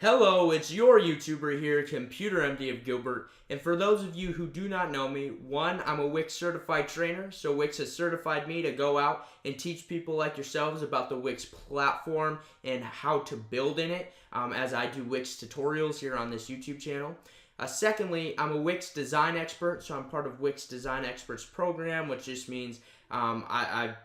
Hello, it's your YouTuber here, Computer MD of Gilbert, and for those of you who do not know me, one, I'm a Wix certified trainer, so Wix has certified me to go out and teach people like yourselves about the Wix platform and how to build in it, as I do Wix tutorials here on this YouTube channel. Secondly, I'm a Wix Design Expert, so I'm part of Wix Design Experts program, which just means I've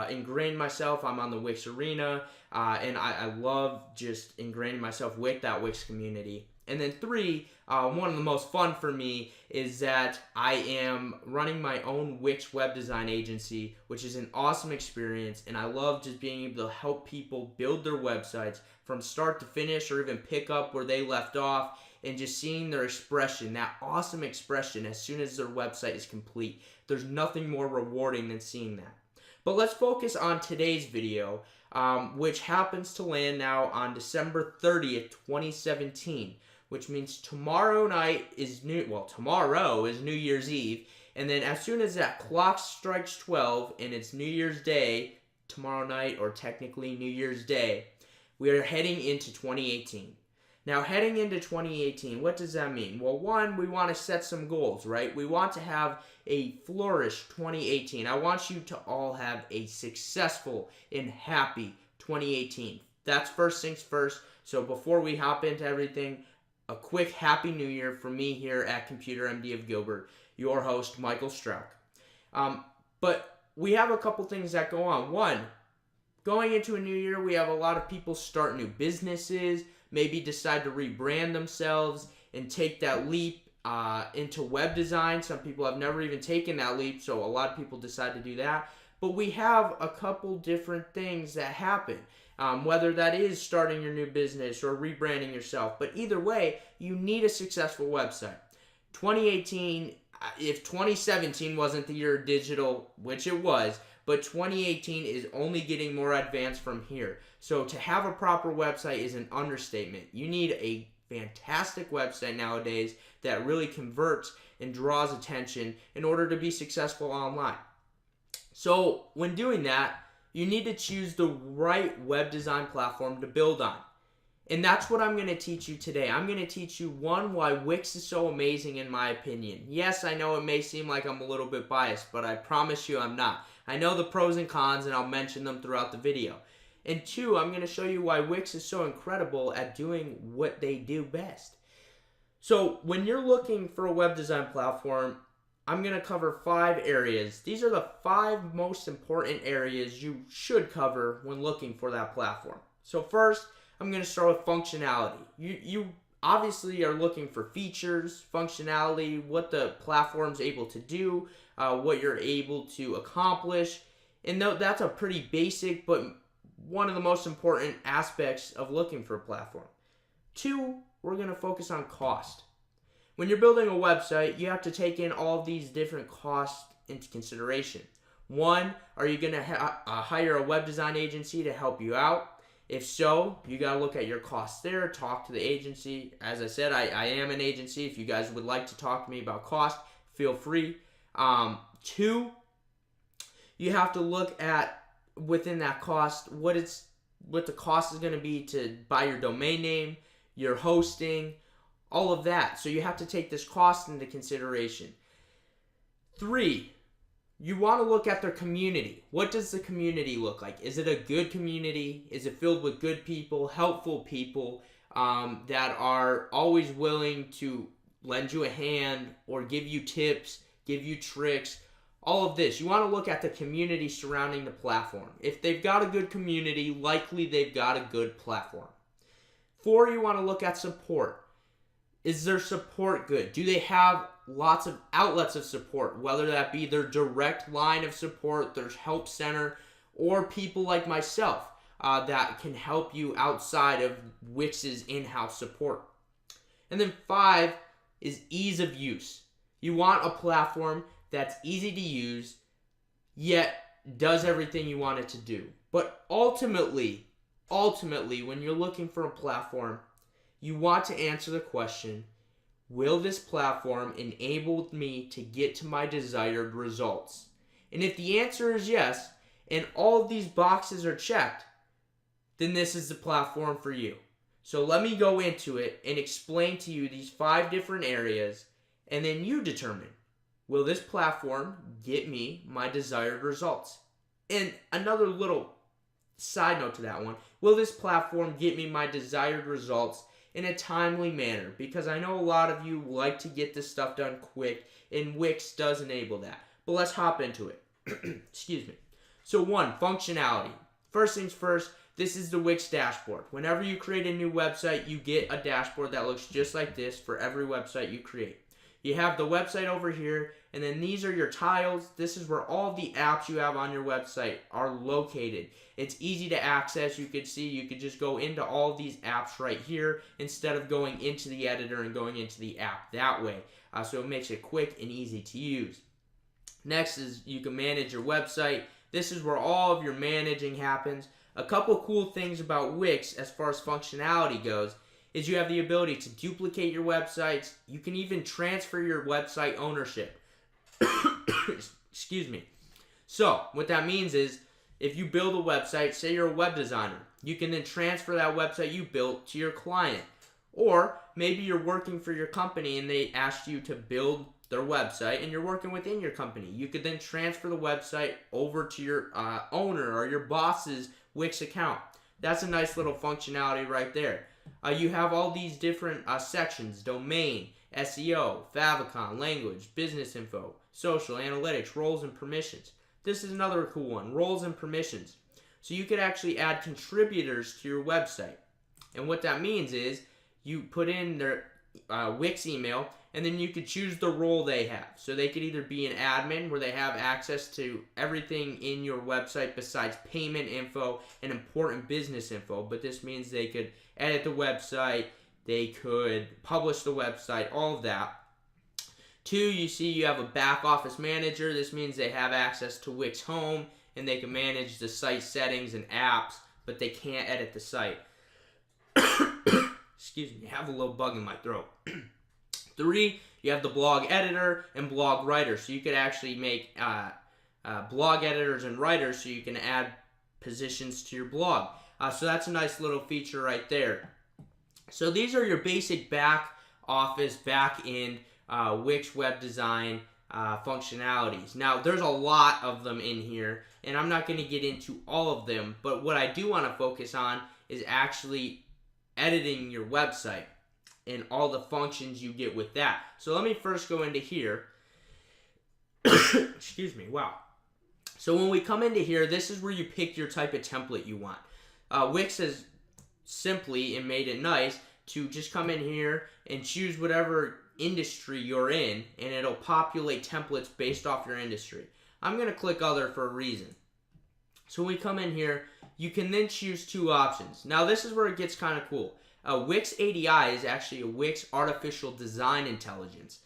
ingrained myself. I'm on the Wix arena, and I love just ingraining myself with that Wix community. And then three, one of the most fun for me is that I am running my own Wix web design agency, which is an awesome experience, and I love just being able to help people build their websites from start to finish, or even pick up where they left off, and just seeing their expression, that awesome expression as soon as their website is complete. There's nothing more rewarding than seeing that. But let's focus on today's video, which happens to land now on December 30th, 2017, which means tomorrow is New Year's Eve, and then as soon as that clock strikes 12 and it's New Year's Day, tomorrow night, or technically New Year's Day, we are heading into 2018. Now, heading into 2018, what does that mean? Well, one, we want to set some goals, right? We want to have a flourish 2018. I want you to all have a successful and happy 2018. That's first things first. So before we hop into everything, a quick Happy New Year from me here at Computer MD of Gilbert, your host, Michael Strauch. But we have a couple things that go on. One, going into a new year, we have a lot of people start new businesses, maybe decide to rebrand themselves and take that leap into web design. Some people have never even taken that leap, so a lot of people decide to do that. But we have a couple different things that happen, whether that is starting your new business or rebranding yourself. But either way, you need a successful website. 2018, if 2017 wasn't the year of digital, which it was, but 2018 is only getting more advanced from here. So to have a proper website is an understatement. You need a fantastic website nowadays that really converts and draws attention in order to be successful online. So when doing that, you need to choose the right web design platform to build on. And that's what I'm going to teach you today. I'm going to teach you, one, why Wix is so amazing in my opinion. Yes, I know it may seem like I'm a little bit biased, but I promise you I'm not. I know the pros and cons, and I'll mention them throughout the video. And two, I'm going to show you why Wix is so incredible at doing what they do best. So when you're looking for a web design platform, I'm going to cover 5 areas. These are the 5 most important areas you should cover when looking for that platform. So first, I'm going to start with functionality. You obviously are looking for features, functionality, what the platform's able to do, what you're able to accomplish. And that's a pretty basic, but one of the most important aspects of looking for a platform. 2, we're going to focus on cost. When you're building a website, you have to take in all of these different costs into consideration. 1, are you going to hire a web design agency to help you out? If so, you got to look at your costs there, talk to the agency. As I said, I am an agency. If you guys would like to talk to me about cost, feel free. 2, you have to look at, within that cost, what the cost is going to be to buy your domain name, your hosting, all of that. So you have to take this cost into consideration. 3, you want to look at their community. What does the community look like? Is it a good community? Is it filled with good people, helpful people that are always willing to lend you a hand or give you tips, give you tricks, all of this? You want to look at the community surrounding the platform. If they've got a good community, likely they've got a good platform. 4, you want to look at support. Is their support good? Do they have lots of outlets of support, whether that be their direct line of support, their help center, or people like myself that can help you outside of Wix's in-house support? And then 5 is ease of use. You want a platform that's easy to use, yet does everything you want it to do. But ultimately, when you're looking for a platform, you want to answer the question, will this platform enable me to get to my desired results? And if the answer is yes, and all of these boxes are checked, then this is the platform for you. So let me go into it and explain to you these 5 different areas, and then you determine, will this platform get me my desired results? And another little side note to that one, will this platform get me my desired results in a timely manner? Because I know a lot of you like to get this stuff done quick, and Wix does enable that. But let's hop into it. Excuse me. So 1, functionality. First things first, this is the Wix dashboard. Whenever you create a new website, you get a dashboard that looks just like this for every website you create. You have the website over here, and then these are your tiles. This is where all the apps you have on your website are located. It's easy to access. You could see, you could just go into all of these apps right here instead of going into the editor and going into the app that way. So it makes it quick and easy to use. Next is you can manage your website. This is where all of your managing happens. A couple cool things about Wix as far as functionality goes is you have the ability to duplicate your websites. You can even transfer your website ownership. Excuse me. So what that means is if you build a website, say you're a web designer, you can then transfer that website you built to your client. Or maybe you're working for your company and they asked you to build their website and you're working within your company. You could then transfer the website over to your owner or your boss's Wix account. That's a nice little functionality right there. You have all these different sections: domain, SEO, favicon, language, business info, social, analytics, roles and permissions. This is another cool one, roles and permissions. So you could actually add contributors to your website. And what that means is you put in their Wix email, and then you could choose the role they have. So they could either be an admin where they have access to everything in your website besides payment info and important business info, but this means they could edit the website, they could publish the website, all of that. 2, you see you have a back office manager. This means they have access to Wix Home and they can manage the site settings and apps, but they can't edit the site. Excuse me, I have a little bug in my throat. 3, you have the blog editor and blog writer. So you could actually make blog editors and writers so you can add positions to your blog. So that's a nice little feature right there. So these are your basic back office, back end Wix web design functionalities. Now there's a lot of them in here and I'm not going to get into all of them, but what I do want to focus on is actually editing your website and all the functions you get with that. So let me first go into here. Excuse me, wow. So when we come into here, this is where you pick your type of template you want. Wix has simply and made it nice to just come in here and choose whatever industry you're in, and it'll populate templates based off your industry. I'm going to click other for a reason. So when we come in here, you can then choose 2 options. Now this is where it gets kind of cool. Wix ADI is actually a Wix Artificial Design Intelligence.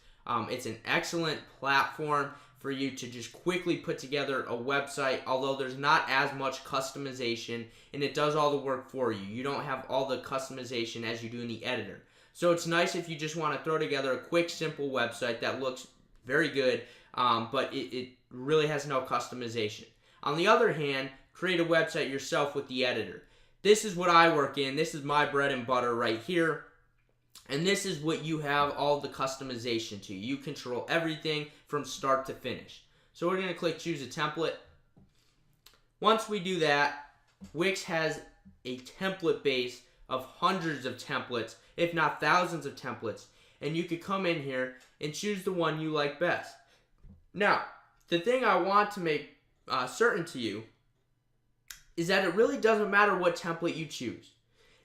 It's an excellent platform for you to just quickly put together a website, although there's not as much customization, and it does all the work for you. You don't have all the customization as you do in the editor. So it's nice if you just want to throw together a quick, simple website that looks very good, but it really has no customization. On the other hand, create a website yourself with the editor. This is what I work in. This is my bread and butter right here. And this is what you have all the customization to. You control everything from start to finish. So we're going to click choose a template. Once we do that, Wix has a template base of hundreds of templates, if not thousands of templates. And you could come in here and choose the one you like best. Now, the thing I want to make certain to you is that it really doesn't matter what template you choose.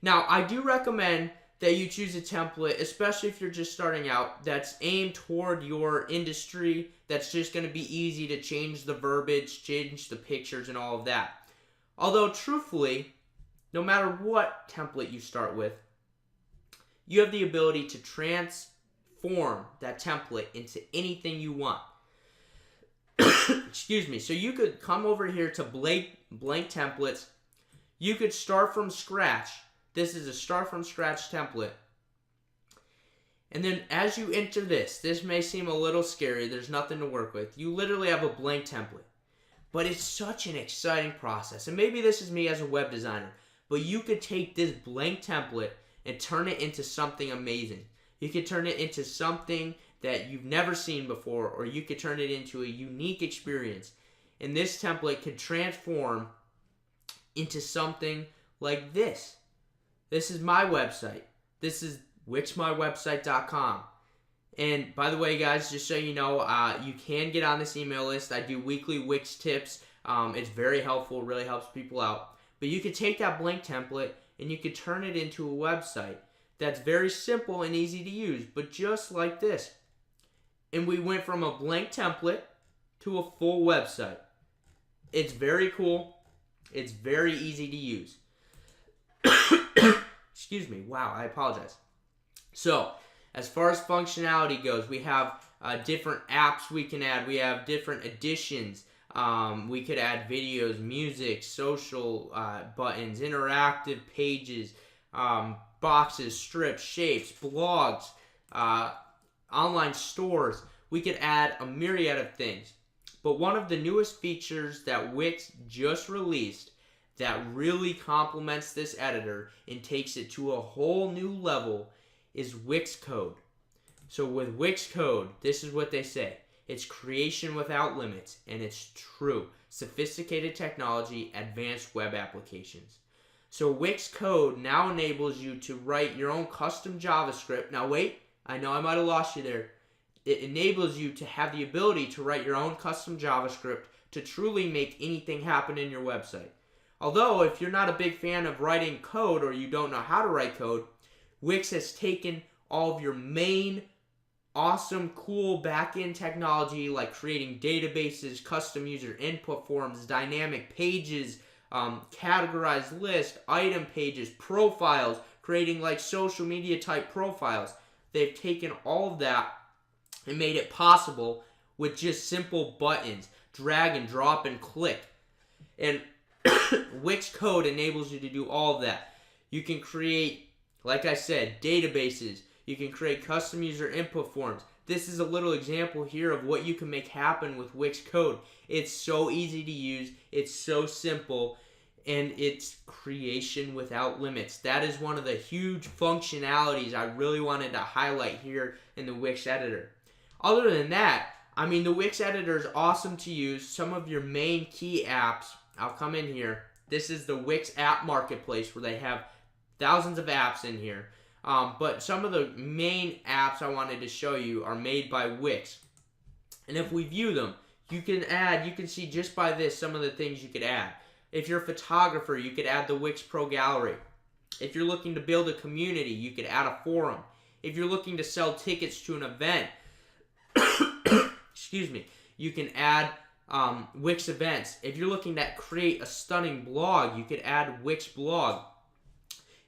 Now, I do recommend that you choose a template, especially if you're just starting out, that's aimed toward your industry, that's just going to be easy to change the verbiage, change the pictures, and all of that. Although, truthfully, no matter what template you start with, you have the ability to transform that template into anything you want. Excuse me. So you could come over here to blank templates. You could start from scratch. This is a start from scratch template. And then as you enter this may seem a little scary. There's nothing to work with. You literally have a blank template. But it's such an exciting process. And maybe this is me as a web designer. But you could take this blank template and turn it into something amazing. You could turn it into something that you've never seen before, or you could turn it into a unique experience. And this template could transform into something like this. This is my website. This is wixmywebsite.com. And by the way, guys, just so you know, you can get on this email list. I do weekly Wix tips. It's very helpful. It really helps people out. But you could take that blank template and you could turn it into a website that's very simple and easy to use, but just like this. And we went from a blank template to a full website. It's very cool. It's very easy to use. Excuse me. Wow, I apologize. So, as far as functionality goes, we have different apps we can add. We have different additions. We could add videos, music, social buttons, interactive pages, boxes, strips, shapes, blogs, online stores. We could add a myriad of things. But one of the newest features that Wix just released that really complements this editor and takes it to a whole new level is Wix Code. So with Wix Code, this is what they say. It's creation without limits, and it's true. Sophisticated technology, advanced web applications. So Wix Code now enables you to write your own custom JavaScript. Now wait, I know I might have lost you there. It enables you to have the ability to write your own custom JavaScript to truly make anything happen in your website. Although, if you're not a big fan of writing code or you don't know how to write code, Wix has taken all of your main awesome, cool back-end technology like creating databases, custom user input forms, dynamic pages, categorized lists, item pages, profiles, creating like social media type profiles. They've taken all of that and made it possible with just simple buttons, drag and drop and click. And Wix Code enables you to do all of that. You can create, like I said, databases. You can create custom user input forms. This is a little example here of what you can make happen with Wix Code. It's so easy to use. It's so simple. And it's creation without limits. That is one of the huge functionalities I really wanted to highlight here in the Wix editor. Other than that, I mean, the Wix editor is awesome to use. Some of your main key apps, I'll come in here. This is the Wix app marketplace where they have thousands of apps in here. But some of the main apps I wanted to show you are made by Wix. And if we view them, you can see just by this some of the things you could add. If you're a photographer, you could add the Wix Pro Gallery. If you're looking to build a community, you could add a forum. If you're looking to sell tickets to an event, excuse me, you can add Wix events. If you're looking to create a stunning blog, you could add Wix blog.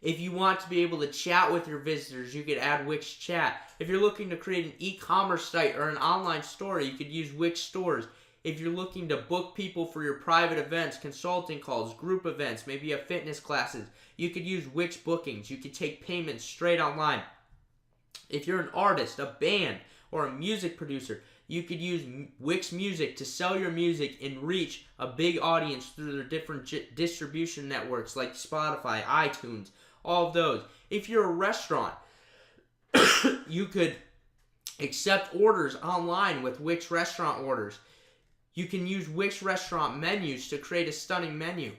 If you want to be able to chat with your visitors, you could add Wix chat. If you're looking to create an e-commerce site or an online store, you could use Wix stores. If you're looking to book people for your private events, consulting calls, group events, maybe you have fitness classes, you could use Wix bookings. You could take payments straight online. If you're an artist, a band, or a music producer, you could use Wix Music to sell your music and reach a big audience through their different distribution networks like Spotify, iTunes, all of those. If you're a restaurant, you could accept orders online with Wix restaurant orders. You can use Wix restaurant menus to create a stunning menu.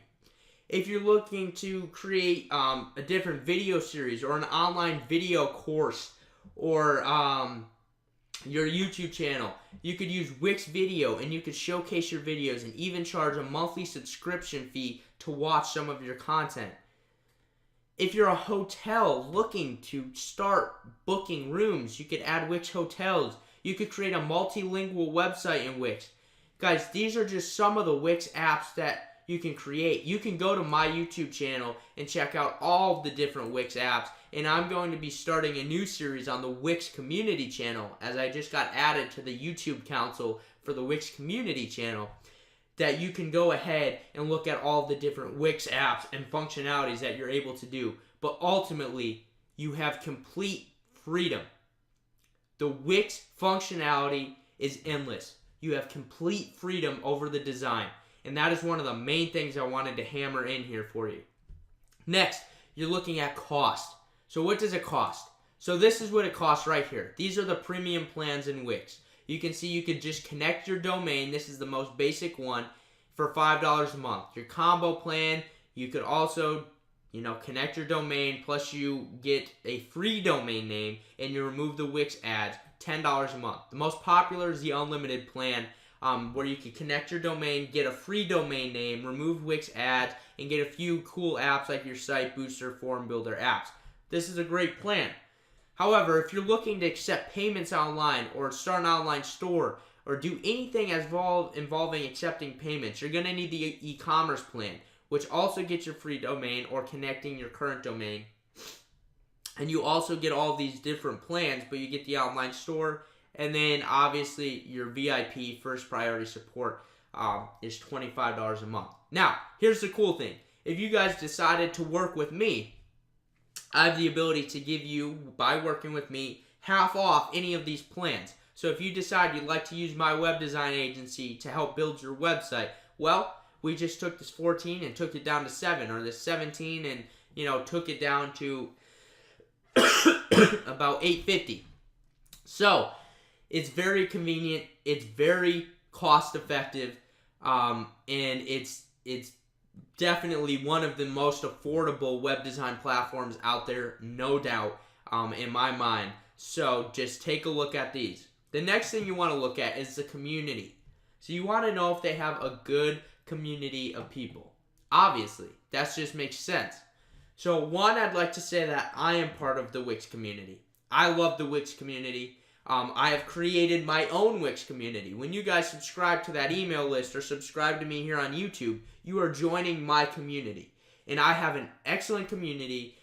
If you're looking to create a different video series or an online video course or your YouTube channel, you could use Wix Video and you could showcase your videos and even charge a monthly subscription fee to watch some of your content. If you're a hotel looking to start booking rooms, you could add Wix Hotels. You could create a multilingual website in Wix. Guys, these are just some of the Wix apps that you can create. You can go to my YouTube channel and check out all of the different Wix apps. And I'm going to be starting a new series on the Wix Community channel, as I just got added to the YouTube Council for the Wix Community channel, that you can go ahead and look at all the different Wix apps and functionalities that you're able to do. But ultimately, you have complete freedom. The Wix functionality is endless. You have complete freedom over the design. And that is one of the main things I wanted to hammer in here for you. Next, you're looking at cost. So what does it cost? So this is what it costs right here. These are the premium plans in Wix. You can see you could just connect your domain. This is the most basic one for $5 a month. Your combo plan, you could also, connect your domain, plus you get a free domain name and you remove the Wix ads, $10 a month. The most popular is the unlimited plan, where you can connect your domain, get a free domain name, remove Wix ads, and get a few cool apps like your site booster, form builder apps. This is a great plan. However, if you're looking to accept payments online or start an online store or do anything involving accepting payments, you're going to need the e-commerce plan, which also gets your free domain or connecting your current domain. And you also get all these different plans, but you get the online store, and then obviously your VIP first priority support is $25 a month. Now, here's the cool thing. If you guys decided to work with me, I have the ability to give you, by working with me, half off any of these plans. So if you decide you'd like to use my web design agency to help build your website, well, we just took this 14 and took it down to 7, or this 17 and, took it down to about $850. So it's very convenient, it's very cost effective, and it's definitely one of the most affordable web design platforms out there, no doubt, in my mind. So just take a look at these. The next thing you want to look at is the community. So you want to know if they have a good community of people. Obviously, that just makes sense. So one, I'd like to say that I am part of the Wix community. I love the Wix community. I have created my own Wix community. When you guys subscribe to that email list or subscribe to me here on YouTube, you are joining my community. And I have an excellent community.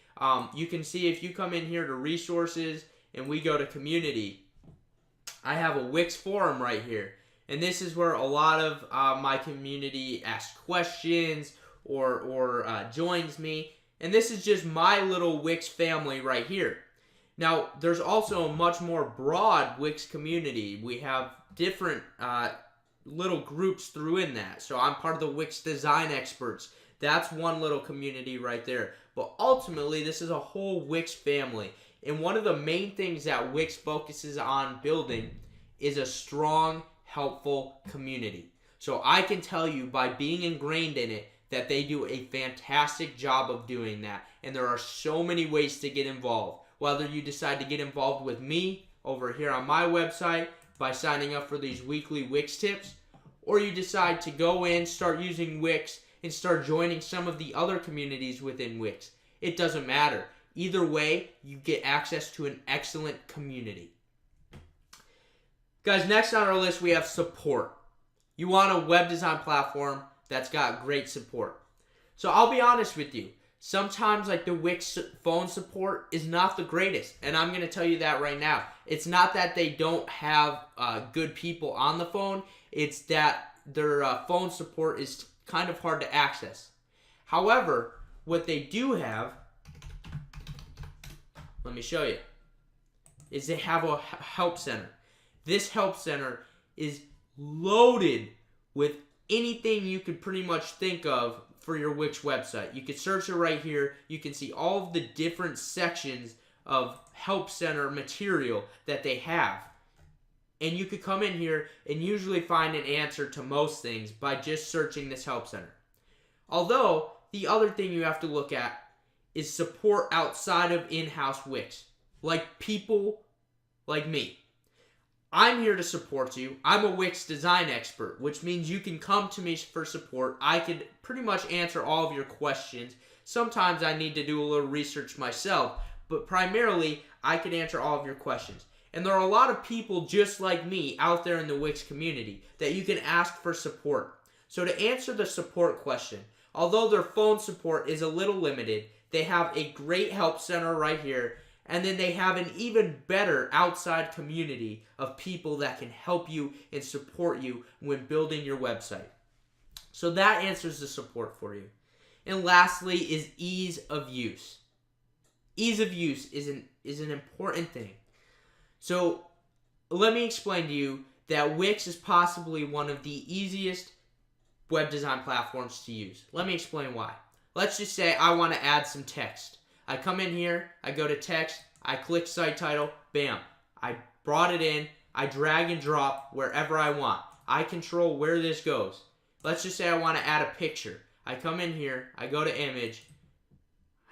You can see if you come in here to resources and we go to community, I have a Wix forum right here. And this is where a lot of my community asks questions or joins me. And this is just my little Wix family right here. Now, there's also a much more broad Wix community. We have different little groups through in that. So I'm part of the Wix Design Experts. That's one little community right there. But ultimately, this is a whole Wix family. And one of the main things that Wix focuses on building is a strong, helpful community. So I can tell you by being ingrained in it that they do a fantastic job of doing that. And there are so many ways to get involved. Whether you decide to get involved with me over here on my website by signing up for these weekly Wix tips, or you decide to go in, start using Wix, and start joining some of the other communities within Wix. It doesn't matter. Either way, you get access to an excellent community. Guys, next on our list we have support. You want a web design platform that's got great support. So I'll be honest with you. Sometimes the Wix phone support is not the greatest, and I'm going to tell you that right now. It's not that they don't have good people on the phone, it's that their phone support is kind of hard to access. However, what they do have, let me show you, is they have a help center. This help center is loaded with anything you could pretty much think of for your Wix website. You can search it right here. You can see all of the different sections of help center material that they have. And you could come in here and usually find an answer to most things by just searching this help center. Although, the other thing you have to look at is support outside of in-house Wix. Like people like me. I'm here to support you. I'm a Wix design expert, which means you can come to me for support. I could pretty much answer all of your questions. Sometimes I need to do a little research myself, but primarily I could answer all of your questions. And there are a lot of people just like me out there in the Wix community that you can ask for support. So to answer the support question, although their phone support is a little limited, they have a great help center right here. And then they have an even better outside community of people that can help you and support you when building your website. So that answers the support for you. And lastly is ease of use. Ease of use is an important thing. So let me explain to you that Wix is possibly one of the easiest web design platforms to use. Let me explain why. Let's just say I want to add some text. I come in here, I go to text, I click site title, bam. I brought it in, I drag and drop wherever I want. I control where this goes. Let's just say I want to add a picture. I come in here, I go to image,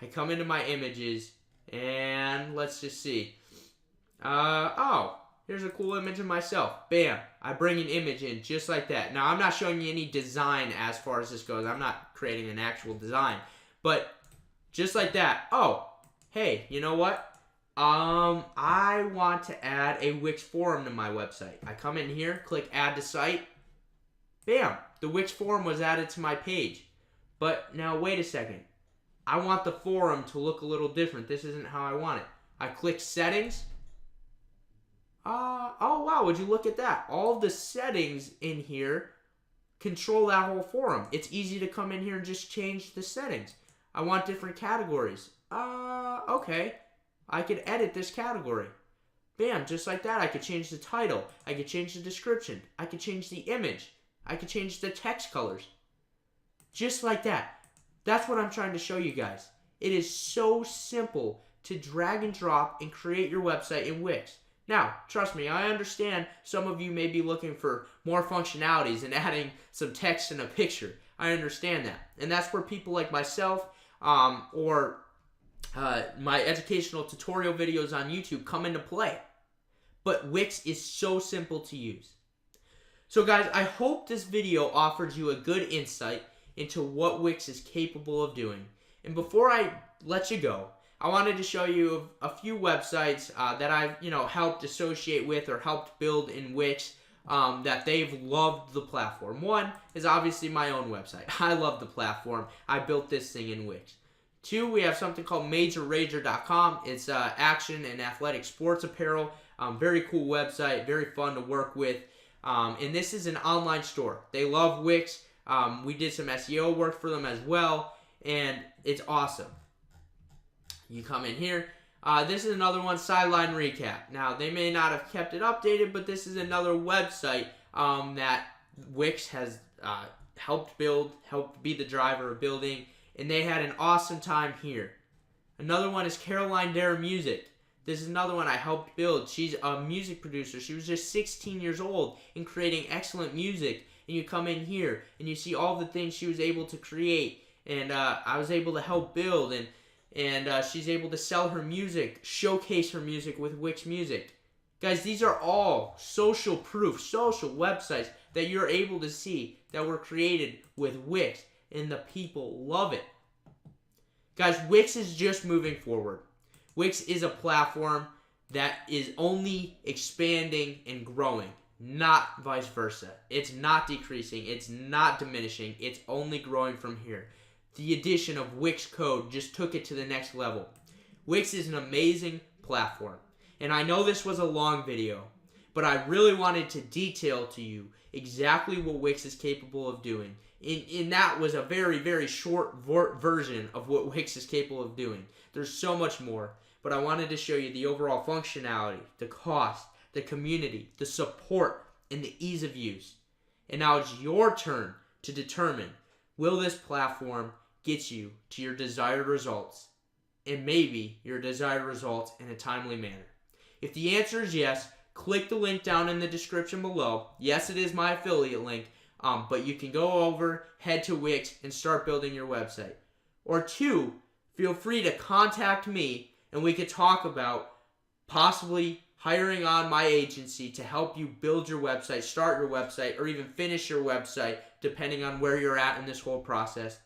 I come into my images, and let's just see. Oh, here's a cool image of myself. Bam, I bring an image in just like that. Now, I'm not showing you any design as far as this goes. I'm not creating an actual design. But just like that. Oh, hey, you know what? I want to add a Wix forum to my website. I come in here, click add to site. Bam, the Wix forum was added to my page. But now wait a second. I want the forum to look a little different. This isn't how I want it. I click settings. Oh wow, would you look at that? All the settings in here control that whole forum. It's easy to come in here and just change the settings. I want different categories. Okay. I could edit this category. Bam, just like that. I could change the title. I could change the description. I could change the image. I could change the text colors. Just like that. That's what I'm trying to show you guys. It is so simple to drag and drop and create your website in Wix. Now, trust me, I understand some of you may be looking for more functionalities and adding some text and a picture. I understand that. And that's where people like myself or my educational tutorial videos on YouTube come into play. But Wix is so simple to use. So guys, I hope this video offered you a good insight into what Wix is capable of doing. And before I let you go, I wanted to show you a few websites that I've helped associate with or helped build in Wix that they've loved the platform. One is obviously my own website. I love the platform. I built this thing in Wix. Two, we have something called MajorRager.com. It's action and athletic sports apparel. Very cool website, very fun to work with. And this is an online store. They love Wix. We did some SEO work for them as well, and it's awesome. You come in here. This is another one, Sideline Recap. Now, they may not have kept it updated, but this is another website that Wix has helped build, helped be the driver of building, and they had an awesome time here. Another one is Caroline Dare Music. This is another one I helped build. She's a music producer. She was just 16 years old and creating excellent music. And you come in here and you see all the things she was able to create, and I was able to help build, and she's able to sell her music, showcase her music with Wix Music. Guys, these are all social proof, social websites that you're able to see that were created with Wix, and the people love it. Guys, Wix is just moving forward. Wix is a platform that is only expanding and growing, not vice versa. It's not decreasing, it's not diminishing, it's only growing from here. The addition of Wix Code just took it to the next level. Wix is an amazing platform. And I know this was a long video, but I really wanted to detail to you exactly what Wix is capable of doing. And that was a very, very short version of what Wix is capable of doing. There's so much more, but I wanted to show you the overall functionality, the cost, the community, the support, and the ease of use. And now it's your turn to determine, will this platform get you to your desired results, and maybe your desired results in a timely manner? If the answer is yes, click the link down in the description below. Yes, it is my affiliate link, but you can go over, head to Wix, and start building your website. Or two, feel free to contact me, and we could talk about possibly hiring on my agency to help you build your website, start your website, or even finish your website, depending on where you're at in this whole process.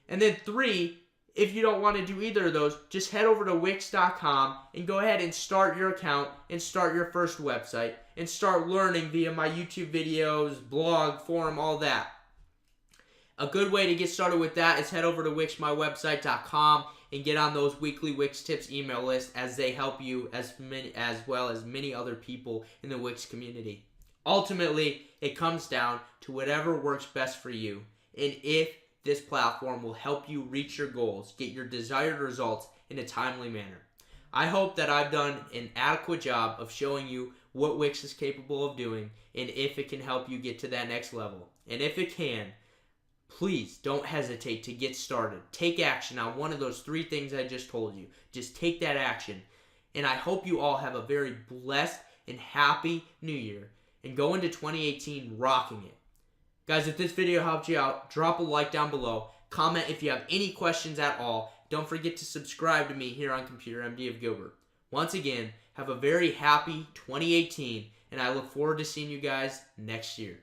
And then three, if you don't want to do either of those, just head over to Wix.com and go ahead and start your account and start your first website and start learning via my YouTube videos, blog, forum, all that. A good way to get started with that is head over to WixMyWebsite.com and get on those weekly Wix tips email lists, as they help you as well as many other people in the Wix community. Ultimately, it comes down to whatever works best for you, and if this platform will help you reach your goals, get your desired results in a timely manner. I hope that I've done an adequate job of showing you what Wix is capable of doing, and if it can help you get to that next level. And if it can, please don't hesitate to get started. Take action on one of those 3 things I just told you. Just take that action. And I hope you all have a very blessed and happy new year and go into 2018 rocking it. Guys, if this video helped you out, drop a like down below. Comment if you have any questions at all. Don't forget to subscribe to me here on Computer MD of Gilbert. Once again, have a very happy 2018, and I look forward to seeing you guys next year.